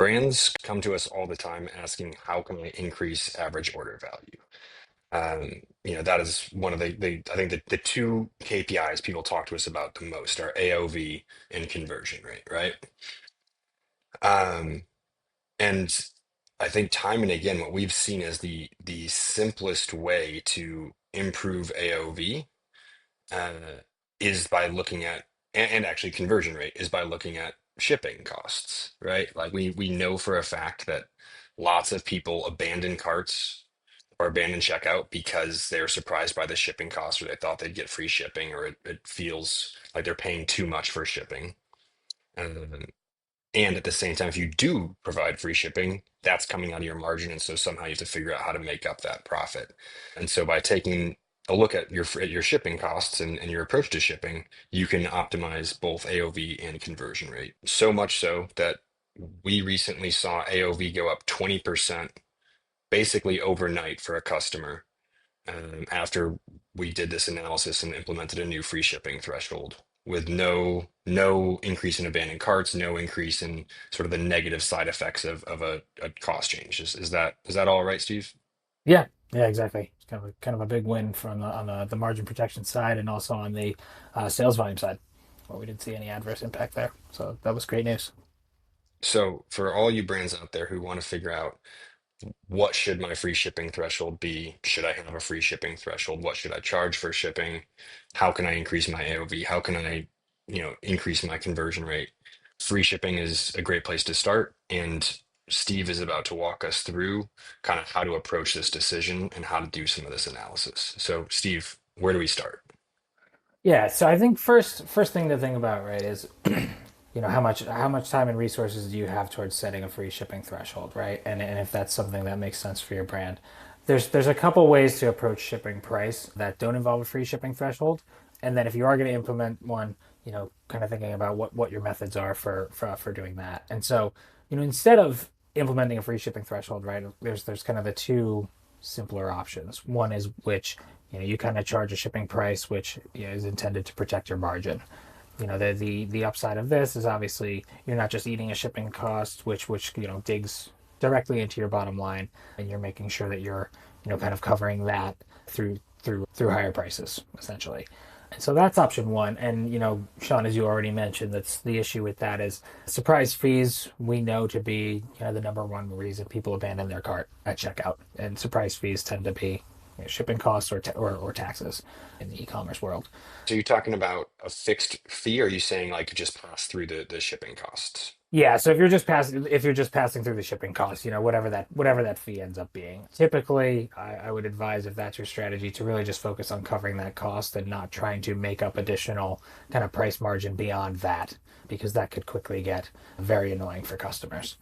Brands come to us all the time asking, how can I increase average order value? That is one of I think the two KPIs people talk to us about the most are AOV and conversion rate, right? Um, and I think time and again, what we've seen is the simplest way to improve AOV uh, is by looking at and actually conversion rate is by looking at shipping costs, right? Like we know for a fact that lots of people abandon carts or abandon checkout because they're surprised by the shipping cost or they thought they'd get free shipping or it feels like they're paying too much for shipping. Um, and at the same time, if you do provide free shipping, that's coming out of your margin. And so somehow you have to figure out how to make up that profit. And so by taking a look at your shipping costs and your approach to shipping, you can optimize both AOV and conversion rate. So much so that we recently saw AOV go up 20% basically overnight for a customer after we did this analysis and implemented a new free shipping threshold with no increase in abandoned carts, no increase in sort of the negative side effects of a cost change. Is that all right, Steve? Yeah, yeah, exactly. It's kind of a big win from on the margin protection side and also on the sales volume side, where we didn't see any adverse impact there. So that was great news. So for all you brands out there who want to figure out what should my free shipping threshold be? Should I have a free shipping threshold? What should I charge for shipping? How can I increase my AOV? How can I, increase my conversion rate? Free shipping is a great place to start. And Steve is about to walk us through kind of how to approach this decision and how to do some of this analysis. So, Steve, where do we start? Yeah, so I think first thing to think about, right, is how much time and resources do you have towards setting a free shipping threshold, right? And if that's something that makes sense for your brand. There's a couple ways to approach shipping price that don't involve a free shipping threshold. And then if you are going to implement one, kind of thinking about what your methods are for doing that. And so, instead of implementing a free shipping threshold, right, there's kind of the two simpler options. One is which you kind of charge a shipping price which is intended to protect your margin. The upside of this is obviously you're not just eating a shipping cost which digs directly into your bottom line, and you're making sure that you're kind of covering that through higher prices essentially. And so that's option one. And Sean, as you already mentioned, that's the issue with that is surprise fees we know to be the number one reason people abandon their cart at checkout. And surprise fees tend to be shipping costs or taxes in the e-commerce world. So, you're talking about a fixed fee, or are you saying like just pass through the shipping costs? Yeah, so if you're just passing through the shipping costs, whatever that fee ends up being. Typically, I would advise if that's your strategy to really just focus on covering that cost and not trying to make up additional kind of price margin beyond that, because that could quickly get very annoying for customers.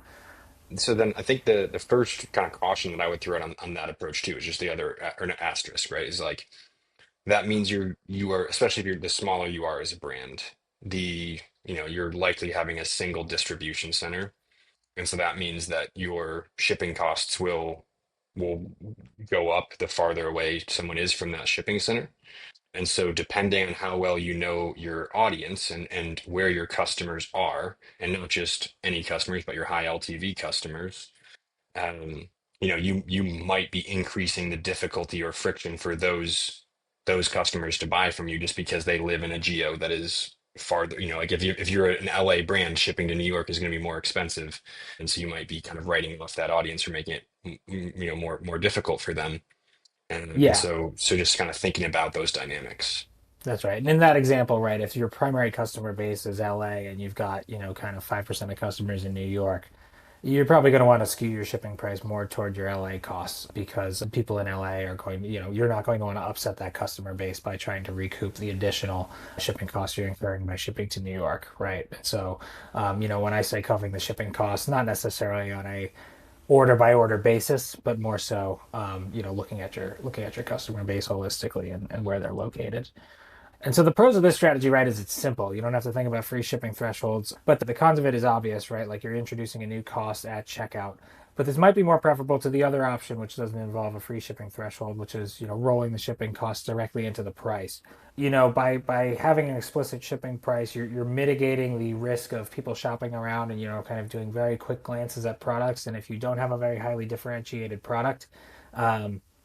So then I think the first kind of caution that I would throw out on that approach too is just the other or an asterisk, right? Is like that means you are, especially if you're the smaller you are as a brand, you're likely having a single distribution center. And so that means that your shipping costs will go up the farther away someone is from that shipping center. And so depending on how well you know your audience and where your customers are, and not just any customers, but your high LTV customers, um, you might be increasing the difficulty or friction for those customers to buy from you just because they live in a geo that is farther. Like if you're an LA brand, shipping to New York is going to be more expensive, and so you might be kind of writing off that audience or making it more difficult for them. And Yeah, so just kind of thinking about those dynamics. that's right. And in that example, right, if your primary customer base is LA and you've got, kind of 5% of customers in New York, you're probably going to want to skew your shipping price more toward your LA costs, because people in LA are going, you're not going to want to upset that customer base by trying to recoup the additional shipping costs you're incurring by shipping to New York, right? And so, when I say covering the shipping costs, not necessarily on a order by order basis, but more so, looking at your customer base holistically and where they're located. And so the pros of this strategy, right, is it's simple. You don't have to think about free shipping thresholds. But the cons of it is obvious, right? Like you're introducing a new cost at checkout. But this might be more preferable to the other option, which doesn't involve a free shipping threshold, which is, rolling the shipping costs directly into the price. By having an explicit shipping price, you're mitigating the risk of people shopping around and, kind of doing very quick glances at products. And if you don't have a very highly differentiated product,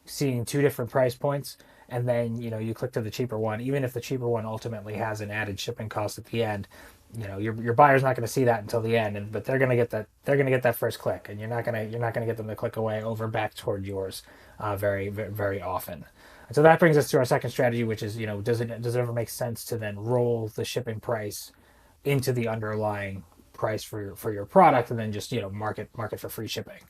seeing two different price points, and then you click to the cheaper one, even if the cheaper one ultimately has an added shipping cost at the end, your buyer's not going to see that until the end, but they're going to get that first click, and you're not going to get them to click away over back toward yours very, very, very often. And so that brings us to our second strategy, which is, does it ever make sense to then roll the shipping price into the underlying price for your product, and then just market for free shipping.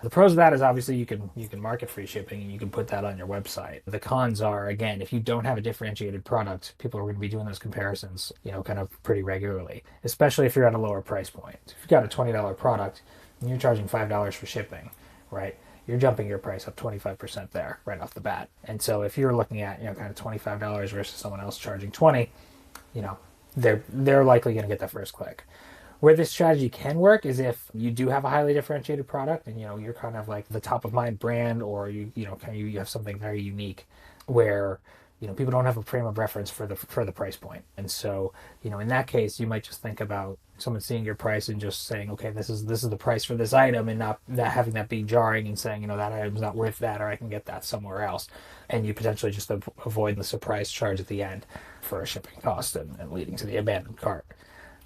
The pros of that is obviously you can market free shipping and you can put that on your website. The cons are, again, if you don't have a differentiated product, people are going to be doing those comparisons, kind of pretty regularly, especially if you're at a lower price point. If you've got a $20 product and you're charging $5 for shipping, right? You're jumping your price up 25% there right off the bat. And so if you're looking at, kind of $25 versus someone else charging 20, you know, they're likely going to get that first click. Where this strategy can work is if you do have a highly differentiated product and you're kind of like the top of mind brand, or you have something very unique where people don't have a frame of reference for the price point. And so in that case you might just think about someone seeing your price and just saying, okay, this is the price for this item, and not having that be jarring and saying, that item's not worth that, or I can get that somewhere else. And you potentially just avoid the surprise charge at the end for a shipping cost and leading to the abandoned cart.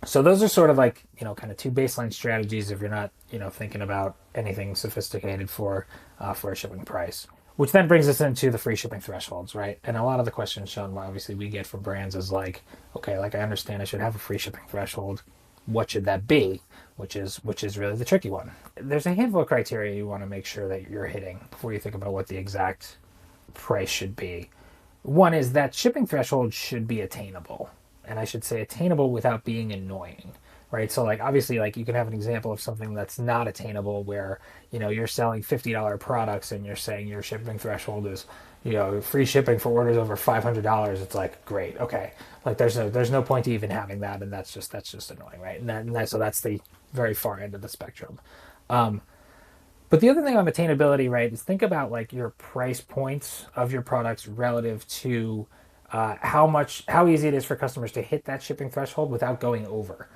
So those are sort of like, kind of two baseline strategies if you're not, thinking about anything sophisticated for a shipping price. Which then brings us into the free shipping thresholds, right? And a lot of the questions, Sean, obviously we get from brands is like, okay, like I understand I should have a free shipping threshold. What should that be? Which is really the tricky one. There's a handful of criteria you want to make sure that you're hitting before you think about what the exact price should be. One is that shipping threshold should be attainable. And I should say attainable without being annoying, right? So like obviously like you can have an example of something that's not attainable where, you're selling $50 products and you're saying your shipping threshold is, free shipping for orders over $500. It's like, great. Okay. Like there's no point to even having that. And that's just annoying, right? So that's the very far end of the spectrum. But the other thing on attainability, right, is think about like your price points of your products relative to how easy it is for customers to hit that shipping threshold without going over.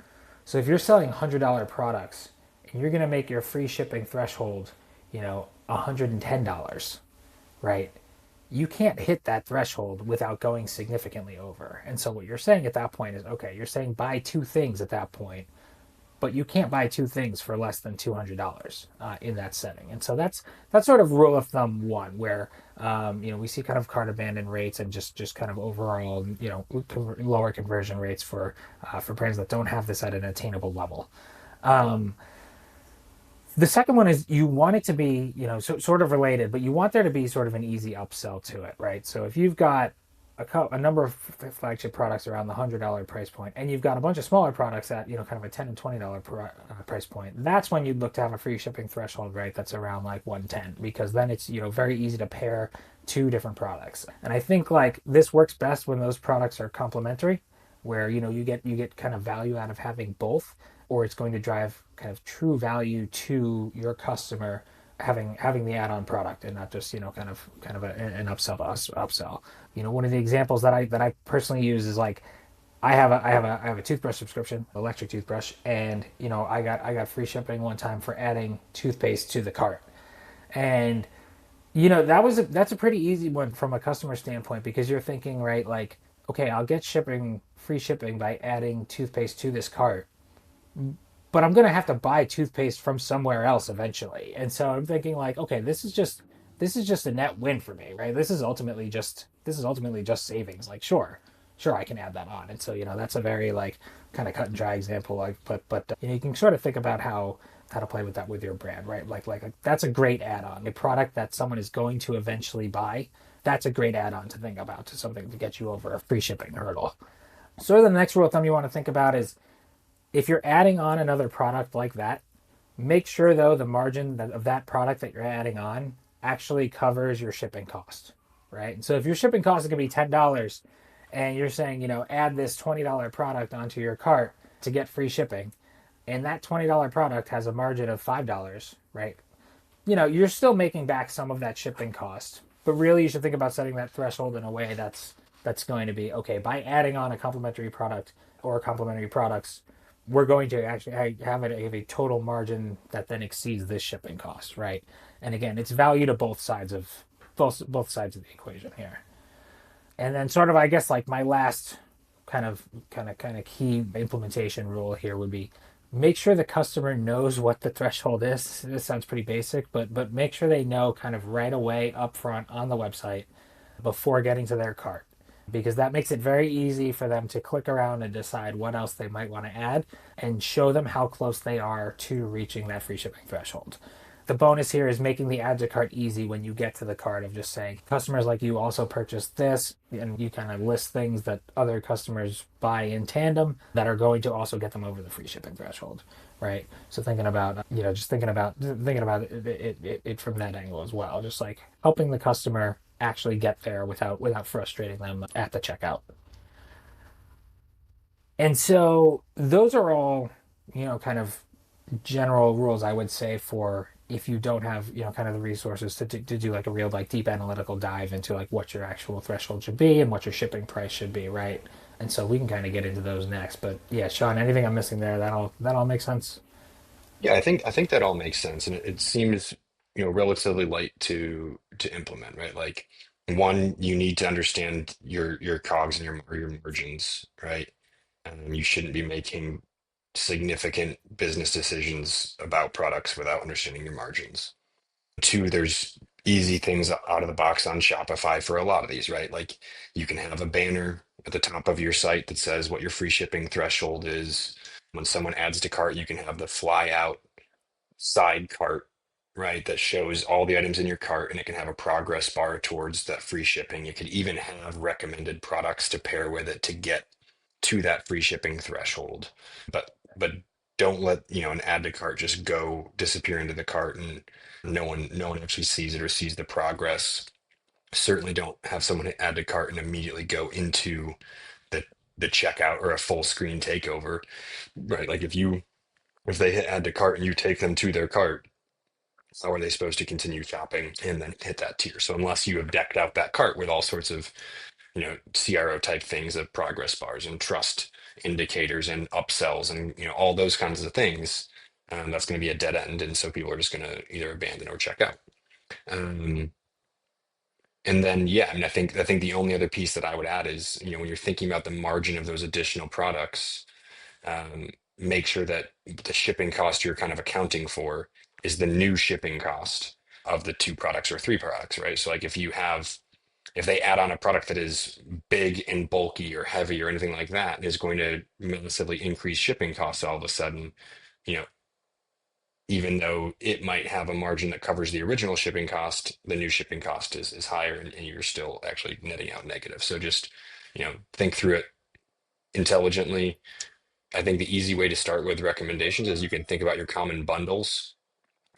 So if you're selling $100 products and you're going to make your free shipping threshold, $110, right? You can't hit that threshold without going significantly over. And so what you're saying at that point is, okay, you're saying buy two things at that point, but you can't buy two things for less than $200 in that setting. And so that's sort of rule of thumb one, where we see kind of cart abandon rates and just kind of overall lower conversion rates for brands that don't have this at an attainable level. The second one is you want it to be sort of related, but you want there to be sort of an easy upsell to it, right? So if you've got a number of flagship products around the $100 price point, and you've got a bunch of smaller products at kind of a $10 and $20 price point, that's when you'd look to have a free shipping threshold, right? That's around like 110, because then it's very easy to pair two different products. And I think like this works best when those products are complementary, where you get kind of value out of having both, or it's going to drive kind of true value to your customer having the add-on product and not just kind of an upsell. One of the examples that I personally use is like I have a toothbrush subscription, electric toothbrush, and I got free shipping one time for adding toothpaste to the cart. And that's a pretty easy one from a customer standpoint, because you're thinking, right, like, okay, I'll get free shipping by adding toothpaste to this cart, but I'm going to have to buy toothpaste from somewhere else eventually. And so I'm thinking like, okay, this is just a net win for me, right? This is ultimately just savings. Like, sure, I can add that on. And so, that's a very like kind of cut and dry example. Like, but you can sort of think about how to play with that with your brand, right? Like that's a great add-on, a product that someone is going to eventually buy. That's a great add-on to think about, to something to get you over a free shipping hurdle. So the next rule of thumb you want to think about is, if you're adding on another product like that, make sure though the margin of that product that you're adding on actually covers your shipping cost, right? And so if your shipping cost is going to be $10 and you're saying, add this $20 product onto your cart to get free shipping, and that $20 product has a margin of $5, right? You're still making back some of that shipping cost, but really you should think about setting that threshold in a way that's going to be okay. By adding on a complementary product or complementary products, we're going to actually have a total margin that then exceeds this shipping cost, right? And again, it's value to both sides of the equation here. And then sort of, I guess, like my last kind of key implementation rule here would be make sure the customer knows what the threshold is. This sounds pretty basic, but make sure they know kind of right away up front on the website before getting to their cart, because that makes it very easy for them to click around and decide what else they might want to add and show them how close they are to reaching that free shipping threshold. The bonus here is making the add to cart easy when you get to the cart, of just saying customers like you also purchased this, and you kind of list things that other customers buy in tandem that are going to also get them over the free shipping threshold, right? So thinking about, just thinking about it from that angle as well, just like helping the customer actually get there without frustrating them at the checkout. And so those are all, kind of general rules I would say for if you don't have, kind of the resources to do like a real like deep analytical dive into like what your actual threshold should be and what your shipping price should be, right? And so we can kind of get into those next. But yeah, Sean, anything I'm missing there, that all makes sense. Yeah, I think that all makes sense, and it seems relatively light to implement, right? Like one, you need to understand your COGS and your margins, right? You shouldn't be making significant business decisions about products without understanding your margins. Two, there's easy things out of the box on Shopify for a lot of these, right? Like you can have a banner at the top of your site that says what your free shipping threshold is. When someone adds to cart, you can have the fly out side cart, right? That shows all the items in your cart and it can have a progress bar towards that free shipping. It could even have recommended products to pair with it to get to that free shipping threshold. But don't let, an add to cart just go disappear into the cart and no one actually sees it or sees the progress. Certainly don't have someone add to cart and immediately go into the the checkout or a full screen takeover, right? Like if they hit add to cart and you take them to their cart, how are they supposed to continue shopping and then hit that tier? So unless you have decked out that cart with all sorts of, CRO type things of progress bars and trust indicators and upsells and all those kinds of things, that's going to be a dead end, and so people are just going to either abandon or check out. Um, and then yeah, I mean, I think the only other piece that I would add is when you're thinking about the margin of those additional products, um, make sure that the shipping cost you're kind of accounting for is the new shipping cost of the two products or three products, right? So like if they add on a product that is big and bulky or heavy or anything like that, is going to massively increase shipping costs all of a sudden, you know, even though it might have a margin that covers the original shipping cost, the new shipping cost is higher and you're still actually netting out negative. So just, think through it intelligently. I think the easy way to start with recommendations is you can think about your common bundles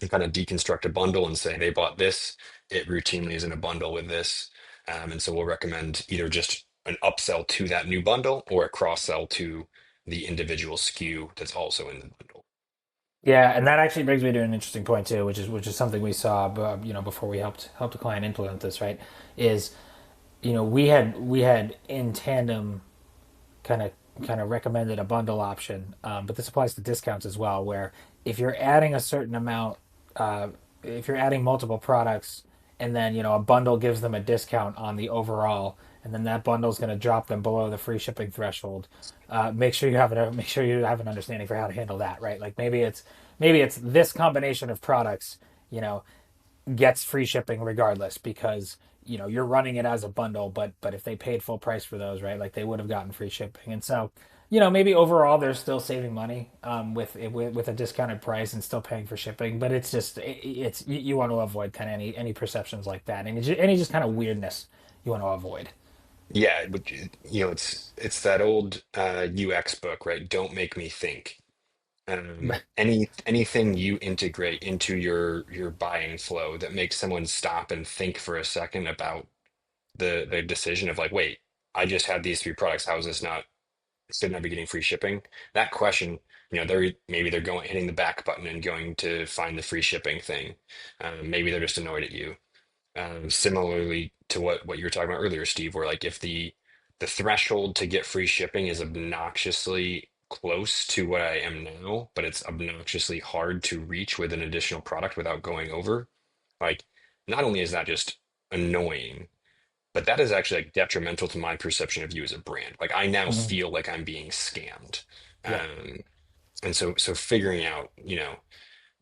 and kind of deconstruct a bundle and say they bought this, it routinely is in a bundle with this. And so we'll recommend either just an upsell to that new bundle or a cross sell to the individual SKU that's also in the bundle. Yeah, and that actually brings me to an interesting point too, which is something we saw, before we helped a client implement this, right? Is we had in tandem kind of recommended a bundle option, but this applies to discounts as well, where if you're adding a certain amount, uh, if you're adding multiple products, and then a bundle gives them a discount on the overall, and then that bundle is going to drop them below the free shipping threshold. Make sure you have an understanding for how to handle that, right? Like maybe it's this combination of products, you know, gets free shipping regardless because you're running it as a bundle, but if they paid full price for those, right, like they would have gotten free shipping. And so maybe overall they're still saving money with a discounted price and still paying for shipping, but it's just it's you want to avoid kind of any perceptions like that, and any just kind of weirdness you want to avoid. Yeah, but it's that old UX book, right? Don't make me think. Anything you integrate into your buying flow that makes someone stop and think for a second about the decision of like, wait, I just had these three products. How is this not, shouldn't I be getting free shipping? That question, maybe they're going hitting the back button and going to find the free shipping thing. Maybe they're just annoyed at you. Similarly to what you were talking about earlier, Steve, where like if the threshold to get free shipping is obnoxiously close to what I am now, but it's obnoxiously hard to reach with an additional product without going over, like not only is that just annoying, but that is actually like detrimental to my perception of you as a brand. Like I now Mhm. feel like I'm being scammed. Yeah. Um, and so figuring out,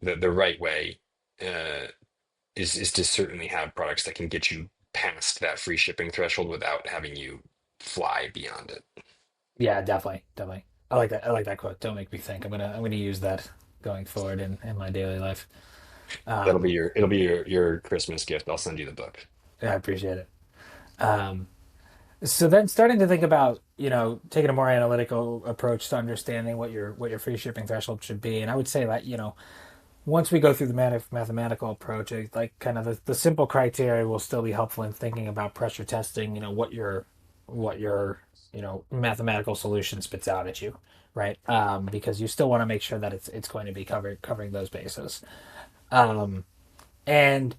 the right way uh, is to certainly have products that can get you past that free shipping threshold without having you fly beyond it. Yeah, definitely, definitely. I like that. I like that quote. Don't make me think. I'm gonna use that going forward in my daily life. That'll be Um, your Christmas gift. I'll send you the book. yeah, I appreciate it. Um, so then starting to think about, taking a more analytical approach to understanding what your free shipping threshold should be. And I would say that, once we go through the mathematical approach, like kind of the simple criteria will still be helpful in thinking about pressure testing, what your mathematical solution spits out at you, right? Because you still want to make sure that it's going to be covering those bases. Um, and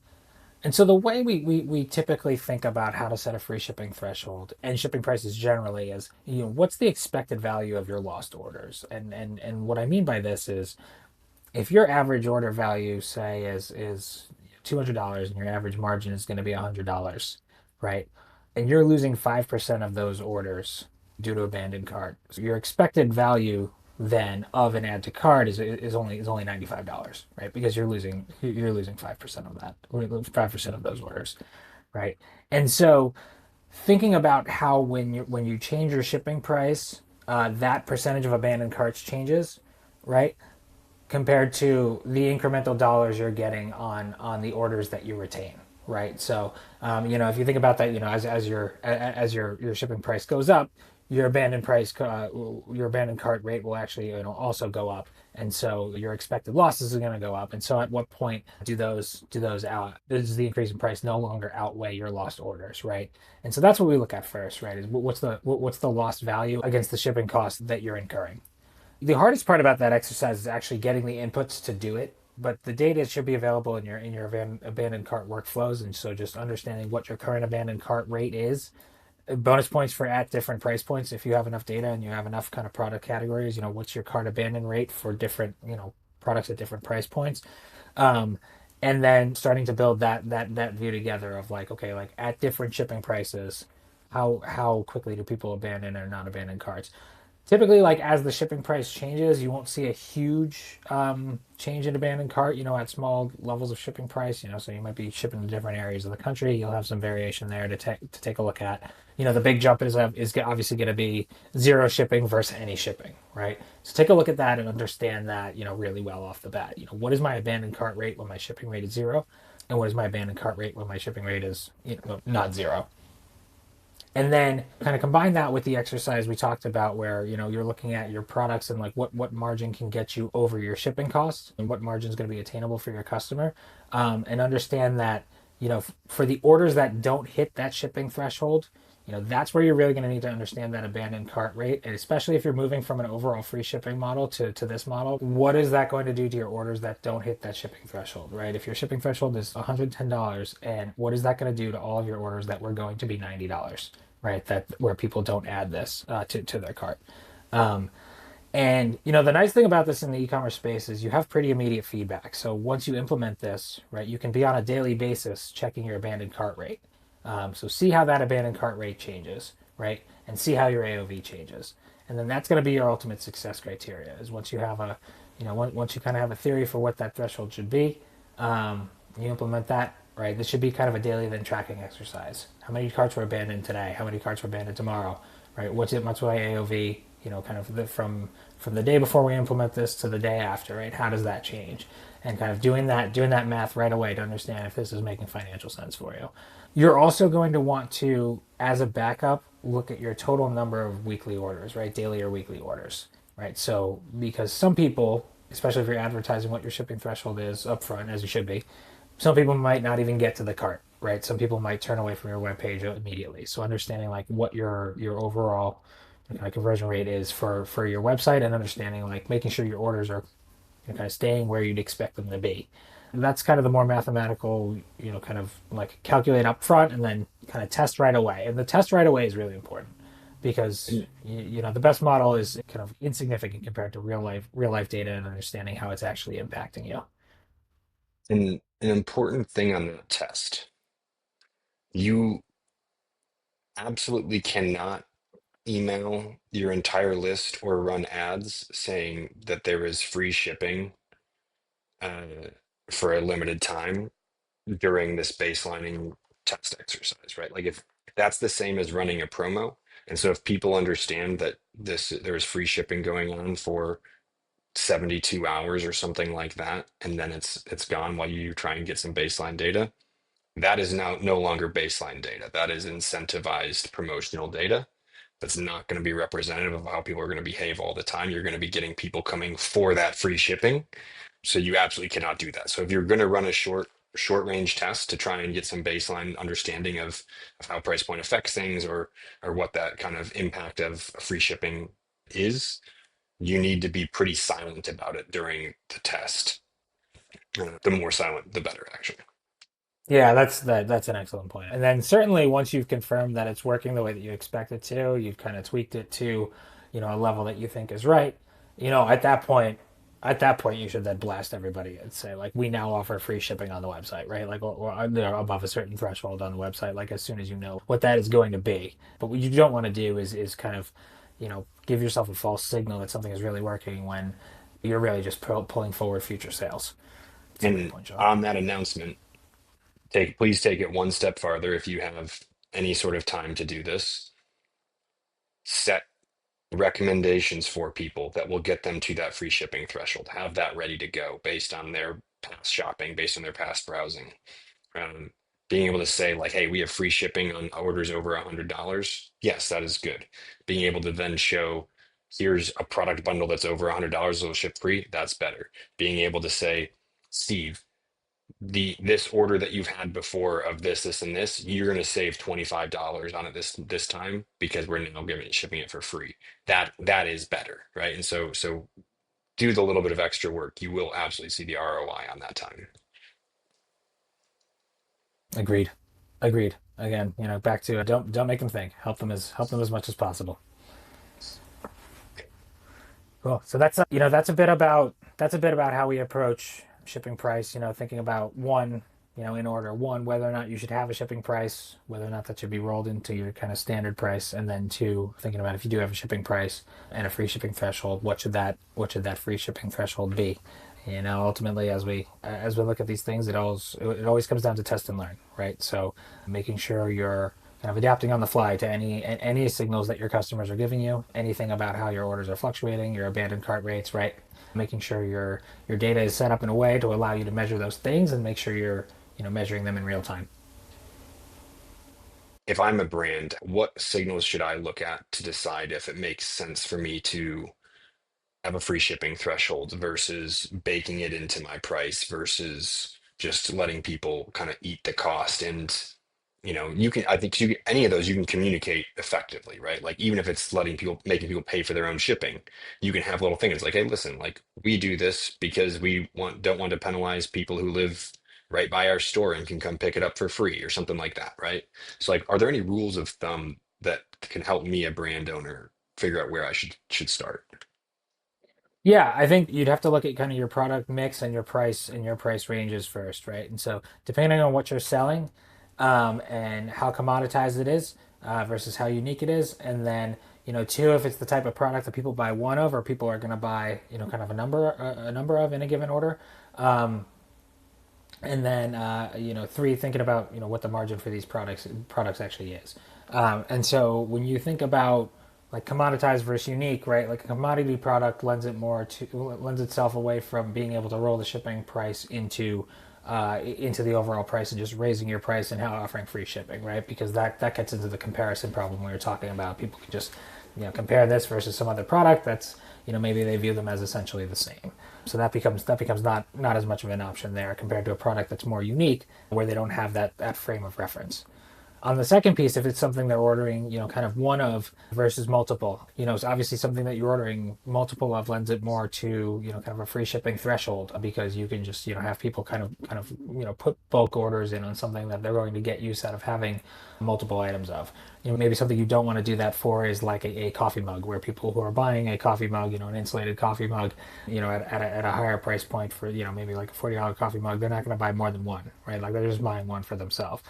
and so the way we typically think about how to set a free shipping threshold and shipping prices generally is, what's the expected value of your lost orders? And what I mean by this is if your average order value, say, is $200 and your average margin is going to be $100, right? And you're losing 5% of those orders due to abandoned cart. So your expected value then of an add to cart is only $95, right? Because you're losing 5% of that, 5% of those orders, right? And so thinking about how when you change your shipping price, that percentage of abandoned carts changes, right? Compared to the incremental dollars you're getting on the orders that you retain, right? So if you think about that, as your shipping price goes up, your abandoned cart rate will actually also go up, and so your expected losses are going to go up. And so at what point does the increase in price no longer outweigh your lost orders, right? And so that's what we look at first, right? Is what's the lost value against the shipping cost that you're incurring. The hardest part about that exercise is actually getting the inputs to do it, but the data should be available in your abandoned cart workflows. And so just understanding what your current abandoned cart rate is. Bonus points for at different price points. If you have enough data and you have enough kind of product categories, what's your cart abandon rate for different products at different price points. um, and then starting to build that view together of like, okay, like at different shipping prices, how quickly do people abandon or not abandon carts. Typically, like as the shipping price changes, you won't see a huge change in abandoned cart, at small levels of shipping price. So you might be shipping to different areas of the country. You'll have some variation there to take a look at. The big jump is obviously going to be zero shipping versus any shipping, right? So take a look at that and understand that, really well off the bat. What is my abandoned cart rate when my shipping rate is zero, and what is my abandoned cart rate when my shipping rate is, not zero. And then kind of combine that with the exercise we talked about where you're looking at your products and like what margin can get you over your shipping costs and what margin is going to be attainable for your customer. And understand that for the orders that don't hit that shipping threshold, that's where you're really going to need to understand that abandoned cart rate. And especially if you're moving from an overall free shipping model to this model, what is that going to do to your orders that don't hit that shipping threshold, right? If your shipping threshold is $110, and what is that going to do to all of your orders that were going to be $90, right? That where people don't add this to their cart. Um, and the nice thing about this in the e-commerce space is you have pretty immediate feedback. So once you implement this, right, you can be on a daily basis checking your abandoned cart rate. So see how that abandoned cart rate changes, right, and see how your AOV changes, and then that's going to be your ultimate success criteria. Is once you have once you kind of have a theory for what that threshold should be, you implement that. Right, this should be kind of a daily then tracking exercise. How many carts were abandoned today? How many carts were abandoned tomorrow? Right, what's my AOV? Kind of from the day before we implement this to the day after. Right, how does that change? And kind of doing that math right away to understand if this is making financial sense for you. You're also going to want to, as a backup, look at your total number of weekly orders, right? Daily or weekly orders, right? So, because some people, especially if you're advertising what your shipping threshold is upfront, as you should be, Some people might not even get to the cart, right? Some people might turn away from your web page immediately. So understanding like what your overall kind of conversion rate is for your website, and understanding like making sure your orders are kind of staying where you'd expect them to be. And that's kind of the more mathematical, kind of like calculate up front and then kind of test right away. And the test right away is really important because the best model is kind of insignificant compared to real life data and understanding how it's actually impacting you. And an important thing on that test, you absolutely cannot email your entire list or run ads saying that there is free shipping uh, for a limited time during this baselining test exercise, right? Like if that's the same as running a promo, and so if people understand that there's free shipping going on for 72 hours or something like that, and then it's gone while you try and get some baseline data, that is now no longer baseline data. That is incentivized promotional data. That's not going to be representative of how people are going to behave all the time. You're going to be getting people coming for that free shipping. So you absolutely cannot do that. So if you're going to run a short range test to try and get some baseline understanding of how price point affects things, or what that kind of impact of free shipping is, you need to be pretty silent about it during the test. The more silent, the better, actually. Yeah, that's an excellent point. And then certainly once you've confirmed that it's working the way that you expect it to, you've kind of tweaked it to, a level that you think is right. At that point you should then blast everybody and say like we now offer free shipping on the website, right? Like or above a certain threshold on the website, like as soon as you know what that is going to be. But what you don't want to do is kind of, give yourself a false signal that something is really working when you're really just pulling forward future sales. That's a great And point, John. on that announcement, please take it one step farther if you have any sort of time to do this. Set recommendations for people that will get them to that free shipping threshold. Have that ready to go based on their past shopping, based on their past browsing. Um, Being able to say like, hey, we have free shipping on orders over $100. Yes, that is good. Being able to then show, here's a product bundle that's over $100 that'll ship free. That's better. Being able to say, Steve, this order that you've had before of this and this, you're going to save $25 on it this time because we're now shipping it for free. That is better, right? And so do the little bit of extra work. You will absolutely see the ROI on that time. Agreed. Agreed. Again, back to don't make them think. Help them as much as possible. Cool. So that's a bit about how we approach shipping price. Thinking about one, in order one, whether or not you should have a shipping price, whether or not that should be rolled into your kind of standard price, and then two, thinking about if you do have a shipping price and a free shipping threshold, what should that free shipping threshold be? Ultimately, as we look at these things, it always comes down to test and learn, right? So making sure you're kind of adapting on the fly to any signals that your customers are giving you, anything about how your orders are fluctuating, your abandoned cart rates, right? Making sure your data is set up in a way to allow you to measure those things and make sure you're measuring them in real time. If I'm a brand, what signals should I look at to decide if it makes sense for me to have a free shipping threshold versus baking it into my price versus just letting people kind of eat the cost? And you can, I think any of those you can communicate effectively, right? Like even if it's making people pay for their own shipping, you can have little things like, hey, listen, like we do this because we don't want to penalize people who live right by our store and can come pick it up for free or something like that, right? So like, are there any rules of thumb that can help me, a brand owner, figure out where I should start? Yeah, I think you'd have to look at kind of your product mix and your price ranges first, right? And so depending on what you're selling, and how commoditized it is, versus how unique it is, and then two, if it's the type of product that people buy one of, or people are going to buy kind of a number of in a given order, and then three, thinking about what the margin for these products actually is. And so when you think about like commoditized versus unique, right? Like a commodity product lends itself away from being able to roll the shipping price into the overall price and just raising your price and how offering free shipping, right? Because that gets into the comparison problem we were talking about. People can just compare this versus some other product that's, maybe they view them as essentially the same. So that becomes not as much of an option there compared to a product that's more unique where they don't have that frame of reference. On the second piece, if it's something they're ordering, kind of one of versus multiple, it's obviously something that you're ordering multiple of lends it more to, kind of a free shipping threshold because you can just, have people kind of, put bulk orders in on something that they're going to get use out of having multiple items of. Maybe something you don't want to do that for is like a coffee mug where people who are buying a coffee mug, an insulated coffee mug, at a higher price point for, maybe like a $40 coffee mug, they're not going to buy more than one, right? Like they're just buying one for themselves.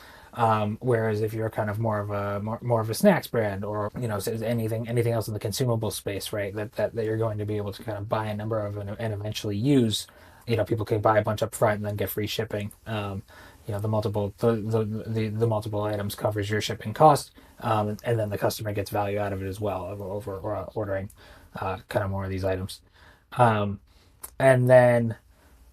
Whereas if you're kind of more of a snacks brand or anything else in the consumable space, right, that you're going to be able to kind of buy a number of and eventually use, people can buy a bunch up front and then get free shipping. The multiple items covers your shipping cost, and then the customer gets value out of it as well over ordering kind of more of these items. Um, and then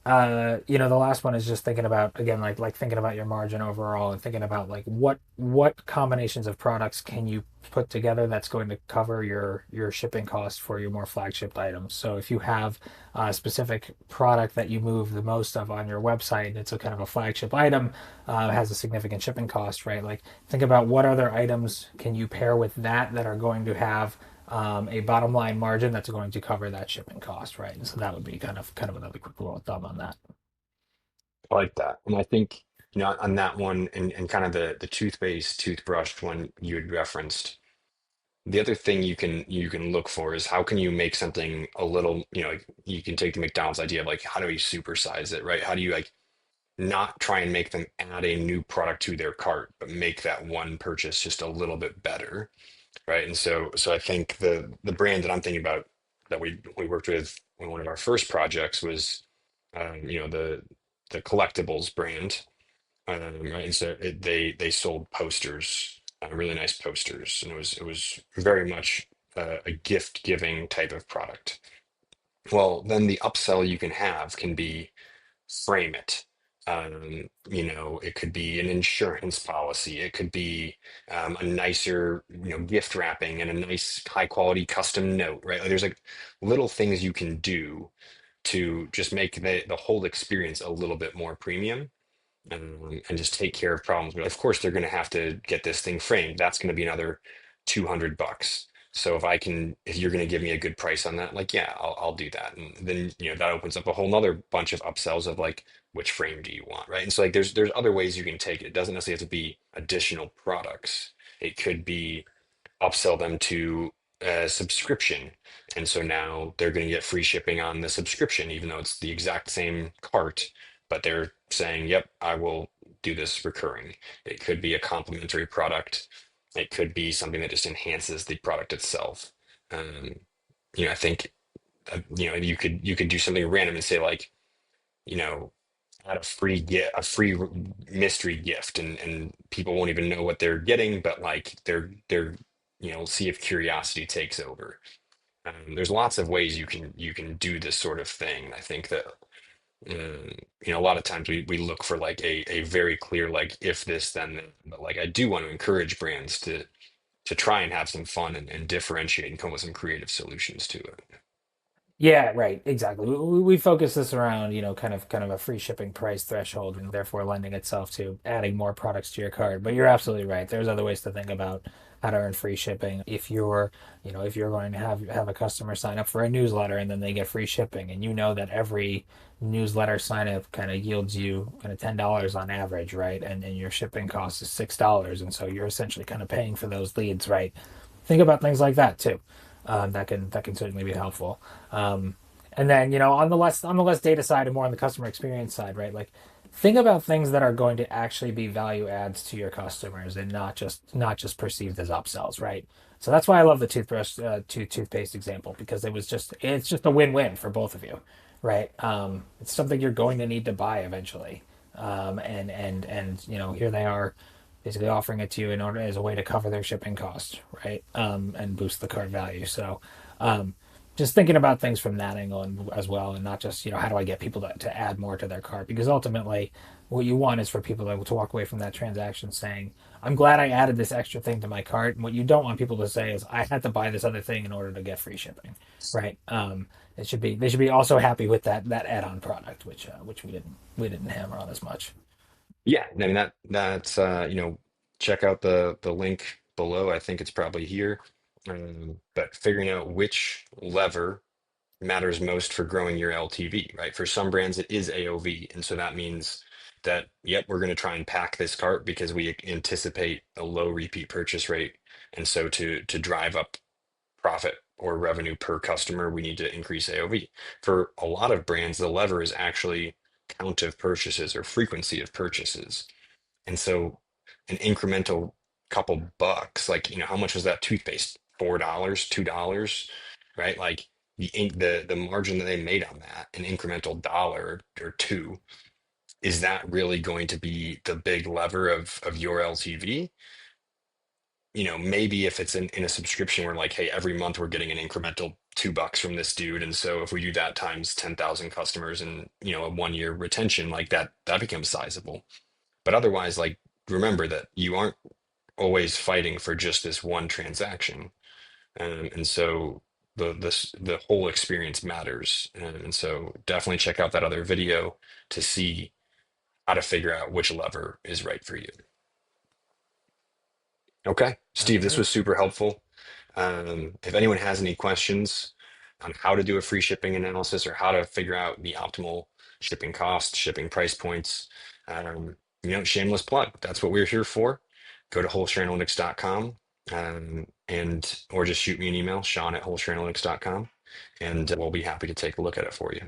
the last one is just thinking about again, like thinking about your margin overall and thinking about like what combinations of products can you put together that's going to cover your shipping costs for your more flagship items. So if you have a specific product that you move the most of on your website, it's a kind of a flagship item, has a significant shipping cost, right? Like think about what other items can you pair with that are going to have a bottom line margin that's going to cover that shipping cost, right? And so that would be kind of another quick rule of thumb on that. I like that. And I think, on that one and kind of the toothpaste, toothbrush one you had referenced, the other thing you can look for is how can you make something a little, like you can take the McDonald's idea of like how do we supersize it, right? How do you like not try and make them add a new product to their cart, but make that one purchase just a little bit better, right? And so I think the brand that I'm thinking about that we worked with on one of our first projects was the collectibles brand, right? And so they sold posters, really nice posters, and it was very much a gift giving type of product. Well, then the upsell you can have can be frame it. It could be an insurance policy. It could be a nicer, gift wrapping and a nice high quality custom note, right? Like there's like little things you can do to just make the whole experience a little bit more premium, and just take care of problems. But of course, they're going to have to get this thing framed. That's going to be another $200. So if you're going to give me a good price on that, like, yeah, I'll do that. And then, that opens up a whole nother bunch of upsells of like, which frame do you want, right? And so like, there's other ways you can take it. It doesn't necessarily have to be additional products. It could be upsell them to a subscription. And so now they're going to get free shipping on the subscription, even though it's the exact same cart, but they're saying, yep, I will do this recurring. It could be a complementary product. It could be something that just enhances the product itself. Um, I think, you could do something random and say like, you know, add a free gift, a free mystery gift, and people won't even know what they're getting, but like they're see if curiosity takes over. There's lots of ways you can do this sort of thing. I think that a lot of times we look for like a very clear like if this then that. But like I do want to encourage brands to try and have some fun and differentiate and come up with some creative solutions to it. Yeah, right. Exactly. We focus this around, kind of a free shipping price threshold and therefore lending itself to adding more products to your cart. But you're absolutely right. There's other ways to think about how to earn free shipping. If you're going to have a customer sign up for a newsletter and then they get free shipping, and you know that every newsletter sign up kind of yields you kind of $10 on average, right? And your shipping cost is $6. And so you're essentially kind of paying for those leads, right? Think about things like that too. That can certainly be helpful. And then on the less data side and more on the customer experience side, right? Like think about things that are going to actually be value adds to your customers and not just perceived as upsells, right? So that's why I love the toothpaste example because it's just a win-win for both of you, right? It's something you're going to need to buy eventually, and here they are basically offering it to you in order as a way to cover their shipping costs, right? And boost the cart value. So just thinking about things from that angle and, as well, and not just, how do I get people to add more to their cart? Because ultimately, what you want is for people to walk away from that transaction saying, I'm glad I added this extra thing to my cart. And what you don't want people to say is, I had to buy this other thing in order to get free shipping, right? It should be they should be also happy with that add-on product, which we didn't hammer on as much. Yeah, I mean that's check out the link below. I think it's probably here. But figuring out which lever matters most for growing your LTV, right? For some brands, it is AOV. And so that means that, yep, we're going to try and pack this cart because we anticipate a low repeat purchase rate. And so to drive up profit or revenue per customer, we need to increase AOV. For a lot of brands, the lever is actually count of purchases or frequency of purchases. And so an incremental couple bucks, like, how much was that toothpaste? $4, $2, right? Like the margin that they made on that, an incremental dollar or two, is that really going to be the big lever of your LTV? Maybe if it's in a subscription where like, hey, every month we're getting an incremental $2 from this dude. And so if we do that times 10,000 customers and, a 1 year retention, like that becomes sizable. But otherwise, like, remember that you aren't always fighting for just this one transaction, and so the whole experience matters. And so definitely check out that other video to see how to figure out which lever is right for you. Okay, All Steve, this right. was super helpful. If anyone has any questions on how to do a free shipping analysis or how to figure out the optimal shipping cost, shipping price points, shameless plug. That's what we're here for. Go to wholeshareanalytics.com, and or just shoot me an email, Sean at wholeshareanalytics.com, and we'll be happy to take a look at it for you.